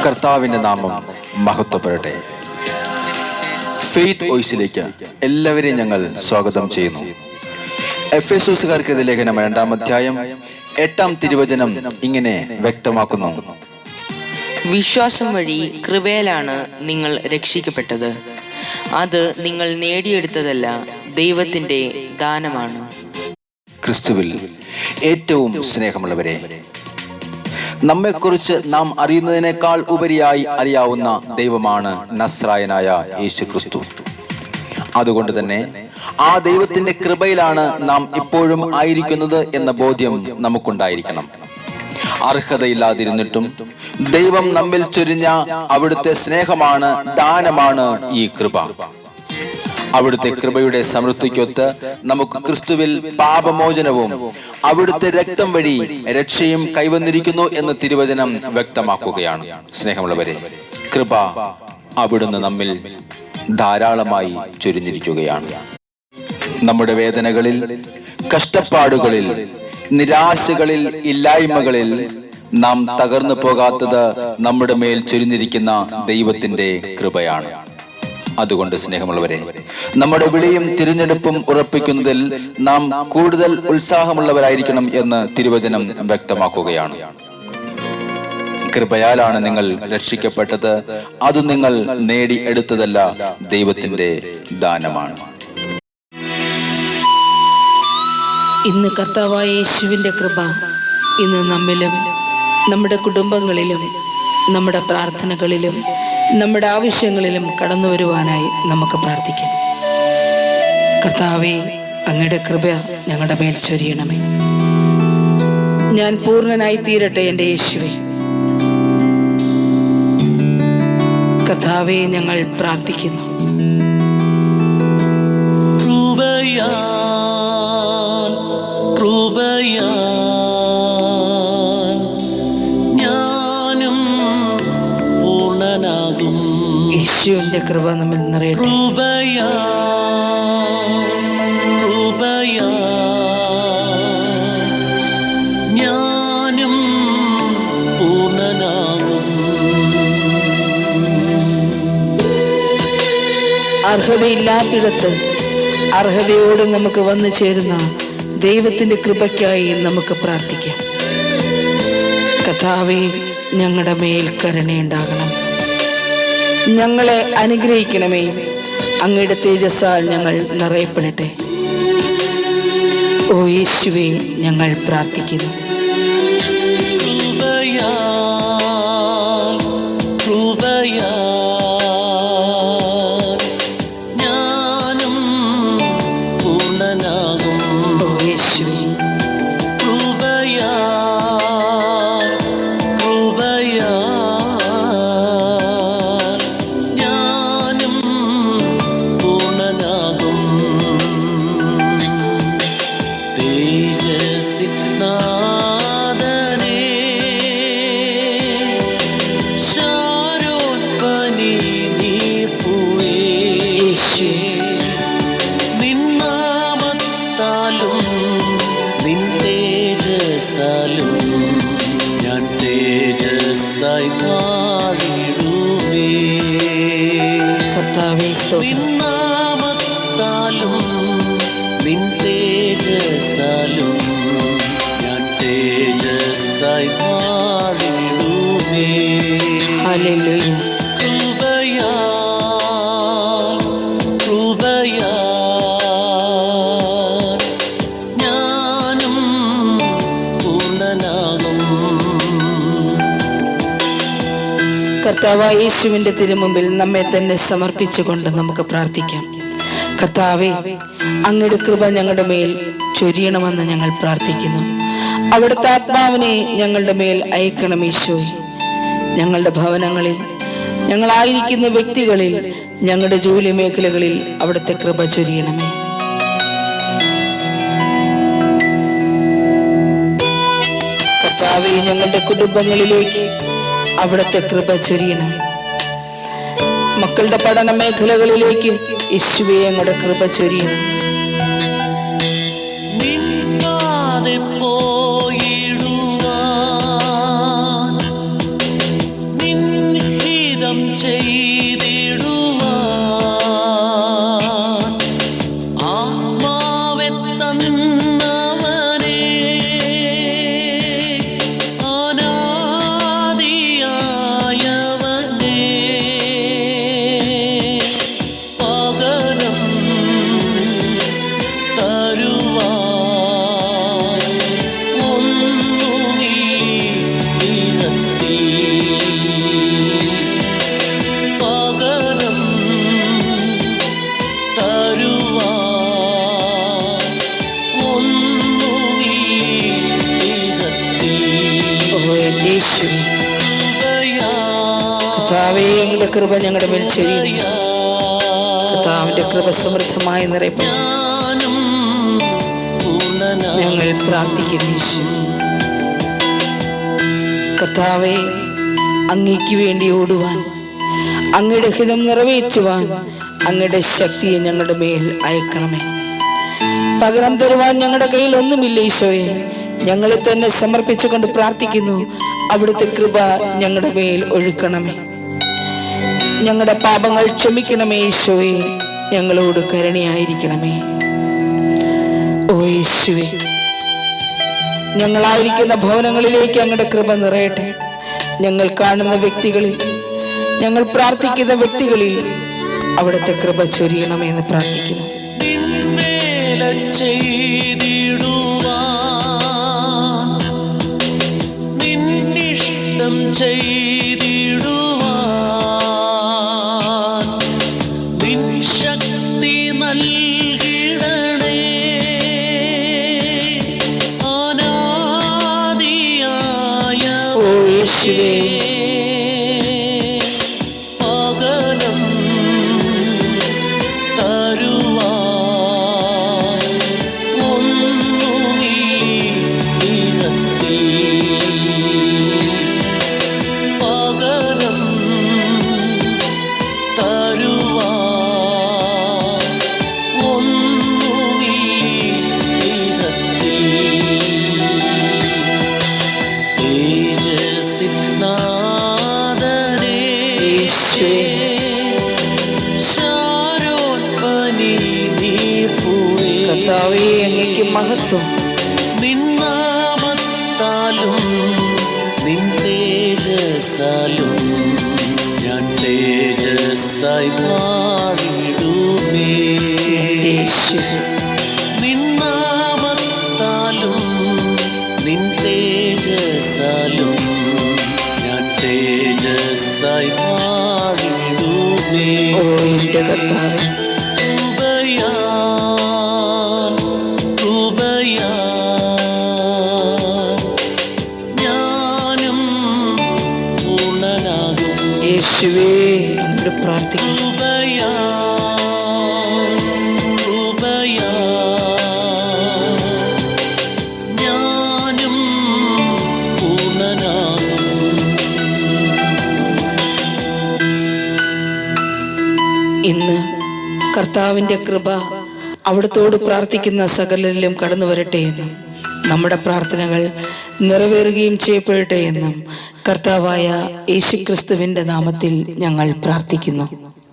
കർത്താവിൻ്റെ നാമം മഹത്വപ്പെടട്ടെ. ഫെയ്ത്ത് വോയിസിലേക്ക് എല്ലാവരെയും ഞങ്ങൾ സ്വാഗതം ചെയ്യുന്നു. എഫെസോസുകാർക്കെതിരെ ലേഖനം 2-ാം അധ്യായം 8-ാം തിരുവചനം ഇങ്ങനെ വ്യക്തമാക്കുന്നു: വിശ്വാസം വഴി കൃപയാലാണ് നിങ്ങൾ രക്ഷിക്കപ്പെട്ടത്. അത് നിങ്ങൾ നേടിയെടുത്തതല്ല, ദൈവത്തിന്റെ ദാനമാണ്. ക്രിസ്തുവിൽ ഏറ്റവും സ്നേഹമുള്ളവരെ, നമ്മെക്കുറിച്ച് നാം അറിയുന്നതിനേക്കാൾ ഉപരിയായി അറിയാവുന്ന ദൈവമാണ് നസ്രായനായ യേശു ക്രിസ്തു. അതുകൊണ്ട് തന്നെ ആ ദൈവത്തിന്റെ കൃപയിലാണ് നാം ഇപ്പോഴും ആയിരിക്കുന്നത് എന്ന ബോധ്യം നമുക്കുണ്ടായിരിക്കണം. അർഹതയില്ലാതിരുന്നിട്ടും ദൈവം നമ്മിൽ ചൊരിഞ്ഞ അവിടുത്തെ സ്നേഹമാണ്, ദാനമാണ് ഈ കൃപ. അവിടുത്തെ കൃപയുടെ സമൃദ്ധിക്കൊത്ത് നമുക്ക് ക്രിസ്തുവിൽ പാപമോചനവും അവിടുത്തെ രക്തം വഴി രക്ഷയും കൈവന്നിരിക്കുന്നു എന്ന് തിരുവചനം വ്യക്തമാക്കുകയാണ്. സ്നേഹമുള്ളവരെ, കൃപ അവിടുന്ന് നമ്മിൽ ധാരാളമായി ചൊരിഞ്ഞിരിക്കുകയാണ്. നമ്മുടെ വേദനകളിൽ, കഷ്ടപ്പാടുകളിൽ, നിരാശകളിൽ, ഇല്ലായ്മകളിൽ നാം തകർന്നു പോകാത്തത് നമ്മുടെ മേൽ ചൊരിഞ്ഞിരിക്കുന്ന ദൈവത്തിന്റെ കൃപയാണ്. അതുകൊണ്ട് സ്നേഹമുള്ളവരെ, നമ്മുടെ വിളിയും തിരഞ്ഞെടുപ്പും ഉറപ്പിക്കുന്നതിൽ നാം കൂടുതൽ ഉത്സാഹമുള്ളവരായിരിക്കണം എന്ന് തിരുവചനം വ്യക്തമാക്കുകയാണ്. കൃപയാലാണ് നിങ്ങൾ രക്ഷിക്കപ്പെട്ടത്. അത് നിങ്ങൾ നേടിയെടുത്തതല്ല, ദൈവത്തിന്റെ ദാനമാണ്. ഇന്ന് കർത്താവായ യേശുവിൻ്റെ കൃപ ഇന്ന് നമ്മിലും, നമ്മുടെ കുടുംബങ്ങളിലും, നമ്മുടെ പ്രാർത്ഥനകളിലും, നമ്മുടെ ആവശ്യങ്ങളിലും കടന്നു വരുവാനായി നമുക്ക് പ്രാർത്ഥിക്കാം. കർത്താവേ, അങ്ങയുടെ കൃപ ഞങ്ങളുടെ മേൽ ചൊരിയണമേ. ഞാൻ പൂർണ്ണനായി തീരട്ടെ എൻ്റെ യേശുവേ. കർത്താവേ, ഞങ്ങൾ പ്രാർത്ഥിക്കുന്നു. യേശുവിന്റെ കൃപ നമ്മിൽ നിറയട്ടെ. ഞാനും പൂർണ്ണനാകും. അർഹതയില്ലാത്തിടത്ത് അർഹതയോട് നമുക്ക് വന്നു ചേരുന്ന ദൈവത്തിന്റെ കൃപയ്ക്കായി നമുക്ക് പ്രാർത്ഥിക്കാം. കർത്താവേ, ഞങ്ങളുടെ മേൽ കരുണയുണ്ടാകണം. ഞങ്ങളെ അനുഗ്രഹിക്കണമേ. അങ്ങയുടെ തേജസ്സാൽ ഞങ്ങൾ നിറയപ്പെടട്ടെ. ഓ യേശുവേ, ഞങ്ങൾ പ്രാർത്ഥിക്കുന്നു. ഞാനും പൂർണ്ണനാകും. ഓ യേശുവേ, ഞാൻ തേജസ്സായി മാറിയിടുമേ. കർത്താവേ, നിന്നാമത്താലും നിൻ തേജസ്സാലും ഞാൻ തേജസ്സായി മാറിയിടുമേ. ഹല്ലേലൂയ. കർത്താവായ യേശുവിൻ്റെ തിരുമുമ്പിൽ നമ്മെ തന്നെ സമർപ്പിച്ചുകൊണ്ട് നമുക്ക് പ്രാർത്ഥിക്കാം. കർത്താവേ, അങ്ങയുടെ കൃപ ഞങ്ങളുടെ മേൽ ചൊരിയണമെന്ന് ഞങ്ങൾ പ്രാർത്ഥിക്കുന്നു. അവിടുത്തെ ആത്മാവിനെ ഞങ്ങളുടെ മേൽ അയക്കണം ഈശോ. ഞങ്ങളുടെ ഭവനങ്ങളിൽ, ഞങ്ങളായിരിക്കുന്ന വ്യക്തികളിൽ, ഞങ്ങളുടെ ജോലി മേഖലകളിൽ അവിടുത്തെ കൃപ ചൊരിയണമേ. കർത്താവേ, ഞങ്ങളുടെ കുടുംബങ്ങളിലേക്ക് അവിടുത്തെ കൃപ ചൊരിയണം. മക്കളുടെ പഠന മേഖലകളിലേക്ക് യേശുവേ അങ്ങയുടെ കൃപ ചൊരിയണം. പോയിടുവാൻ നിൻ കർത്താവിന്റെ കൃപ ഞങ്ങളുടെ മേൽ ചൊരിയണം. കർത്താവിന്റെ കൃപ സമൃദ്ധമായി നിറയപ്പെടണം. ഞങ്ങൾ പ്രാർത്ഥിക്കുന്നു ഈശോ. കർത്താവേ, അങ്ങേക്ക് വേണ്ടി ഓടുവാൻ, അങ്ങയുടെ ഹിതം നിറവേറ്റുവാൻ അങ്ങയുടെ ശക്തിയെ ഞങ്ങളുടെ മേൽ അയക്കണമേ. പകരം തരുവാൻ ഞങ്ങളുടെ കയ്യിൽ ഒന്നുമില്ല ഈശോയെ. ഞങ്ങളെ തന്നെ സമർപ്പിച്ചുകൊണ്ട് പ്രാർത്ഥിക്കുന്നു. അവിടുത്തെ കൃപ ഞങ്ങളുടെ മേൽ ഒഴുക്കണമേ. ഞങ്ങളുടെ പാപങ്ങൾ ക്ഷമിക്കണമേ ഈശോയെ. ഞങ്ങളോട് കരുണയായിരിക്കണമേ. ഓ യേശുവേ, ഞങ്ങളായിരിക്കുന്ന ഭവനങ്ങളിലേക്ക് അങ്ങയുടെ കൃപ നിറയട്ടെ. ഞങ്ങൾ കാണുന്ന വ്യക്തികളിൽ, ഞങ്ങൾ പ്രാർത്ഥിക്കുന്ന വ്യക്തികളിൽ അവിടുത്തെ കൃപ ചൊരിയണമെന്ന് പ്രാർത്ഥിക്കുന്നു. നിന്നിഷ്ടം ചെയ്തിടുവാൻ നിൻ ശക്തി നൽകിടണേ. അനാദിയായ ഓ യേശുവേ, പകരം തരുവാൻ ഒന്നുമില്ലീ. പകരം തരുവാൻ ഒന്നുമില്ലീ. തേജസ്സിനാദരേ ശാരോത്പനി നീർപ്പുവേ. കർത്താവേ, അങ്ങേക്ക് മഹത്വം. നിന്നാമത്താലും നിൻ തേജസ്സാലും ഞാൻ തേജസ്സായി മാറിടുമേ. യേശുവേ, നിന്നാമത്താലും നിൻ തേജസ്സാലും ഞാൻ തേജസ്സായി മാറിടുമേ. ഓ എന്റെ കർത്താവേ, ഞാനും പൂർണ്ണനാകും. യേശുവേ, അങ്ങോട്ട് പ്രാർത്ഥിക്കുന്നു. ഞാനും പൂർണ്ണനാകും. ഇന്ന് കർത്താവിന്റെ കൃപ അവിടുത്തോട് പ്രാർത്ഥിക്കുന്ന സകലരിലും കടന്നു വരട്ടെ എന്നും നമ്മുടെ പ്രാർത്ഥനകൾ നിറവേറുകയും ചെയ്യപ്പെടട്ടെ എന്നും കർത്താവായ യേശുക്രിസ്തുവിന്റെ നാമത്തിൽ ഞങ്ങൾ പ്രാർത്ഥിക്കുന്നു.